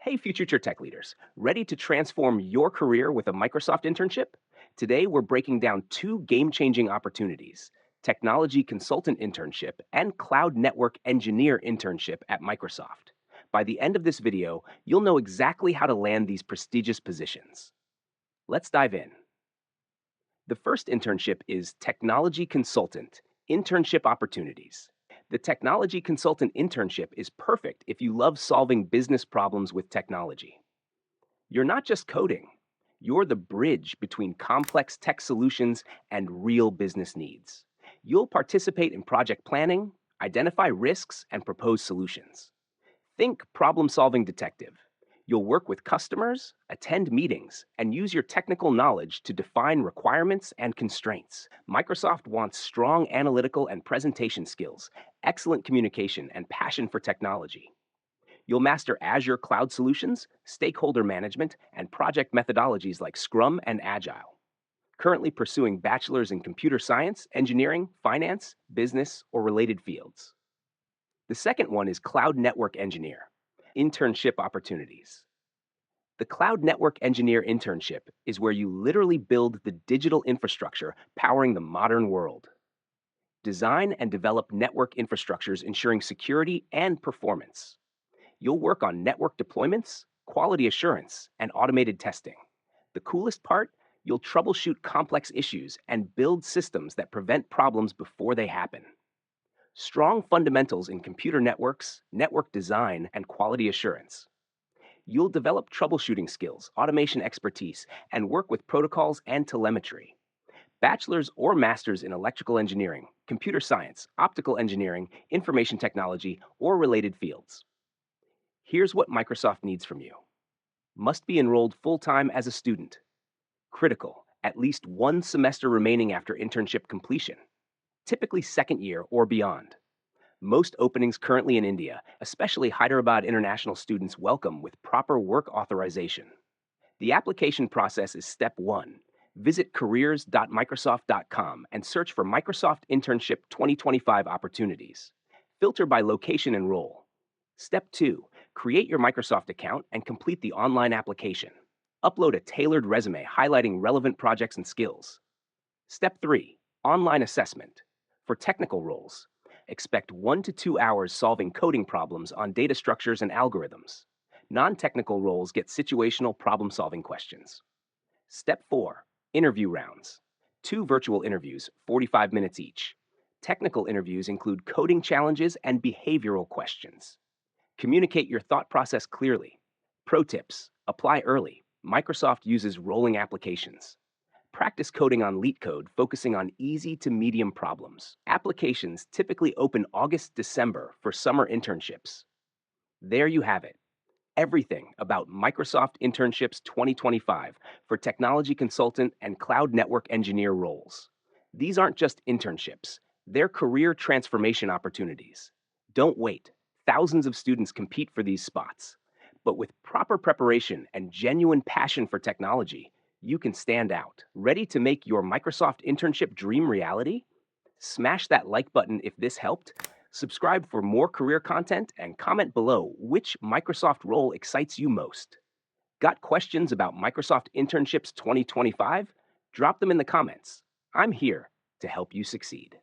Hey, future tech leaders, ready to transform your career with a Microsoft internship? Today, we're breaking down two game changing opportunities: technology consultant internship and cloud network engineer internship at Microsoft. By the end of this video, you'll know exactly how to land these prestigious positions. Let's dive in. The first internship is technology consultant internship opportunities. The technology consultant internship is perfect if you love solving business problems with technology. You're not just coding, you're the bridge between complex tech solutions and real business needs. You'll participate in project planning, identify risks, and propose solutions. Think problem solving detective. You'll work with customers, attend meetings, and use your technical knowledge to define requirements and constraints. Microsoft wants strong analytical and presentation skills, excellent communication, and passion for technology. You'll master Azure cloud solutions, stakeholder management, and project methodologies like Scrum and Agile. Currently pursuing bachelor's in computer science, engineering, finance, business, or related fields. The second one is cloud network engineer, internship opportunities. The cloud network engineer internship is where you literally build the digital infrastructure powering the modern world. Design and develop network infrastructures ensuring security and performance. You'll work on network deployments, quality assurance, and automated testing. The coolest part? You'll troubleshoot complex issues and build systems that prevent problems before they happen. Strong fundamentals in computer networks, network design, and quality assurance. You'll develop troubleshooting skills, automation expertise, and work with protocols and telemetry. Bachelor's or master's in electrical engineering, computer science, optical engineering, information technology, or related fields. Here's what Microsoft needs from you. Must be enrolled full-time as a student. Critical, at least one semester remaining after internship completion, typically second year or beyond. Most openings currently in India, especially Hyderabad international students welcome with proper work authorization. The application process is step 1. Visit careers.microsoft.com and search for Microsoft Internship 2025 opportunities. Filter by location and role. Step 2. Create your Microsoft account and complete the online application. Upload a tailored resume highlighting relevant projects and skills. Step 3. Online assessment. For technical roles, expect 1 to 2 hours solving coding problems on data structures and algorithms. Non-technical roles get situational problem-solving questions. Step 4. Interview rounds. 2 virtual interviews, 45 minutes each. Technical interviews include coding challenges and behavioral questions. Communicate your thought process clearly. Pro tips: apply early. Microsoft uses rolling applications. Practice coding on LeetCode, focusing on easy to medium problems. Applications typically open August-December for summer internships. There you have it. Everything about Microsoft Internships 2025 for technology consultant and cloud network engineer roles. These aren't just internships, they're career transformation opportunities. Don't wait. Thousands of students compete for these spots. But with proper preparation and genuine passion for technology, you can stand out. Ready to make your Microsoft internship dream reality? Smash that like button if this helped. Subscribe for more career content and comment below which Microsoft role excites you most. Got questions about Microsoft Internships 2025? Drop them in the comments. I'm here to help you succeed.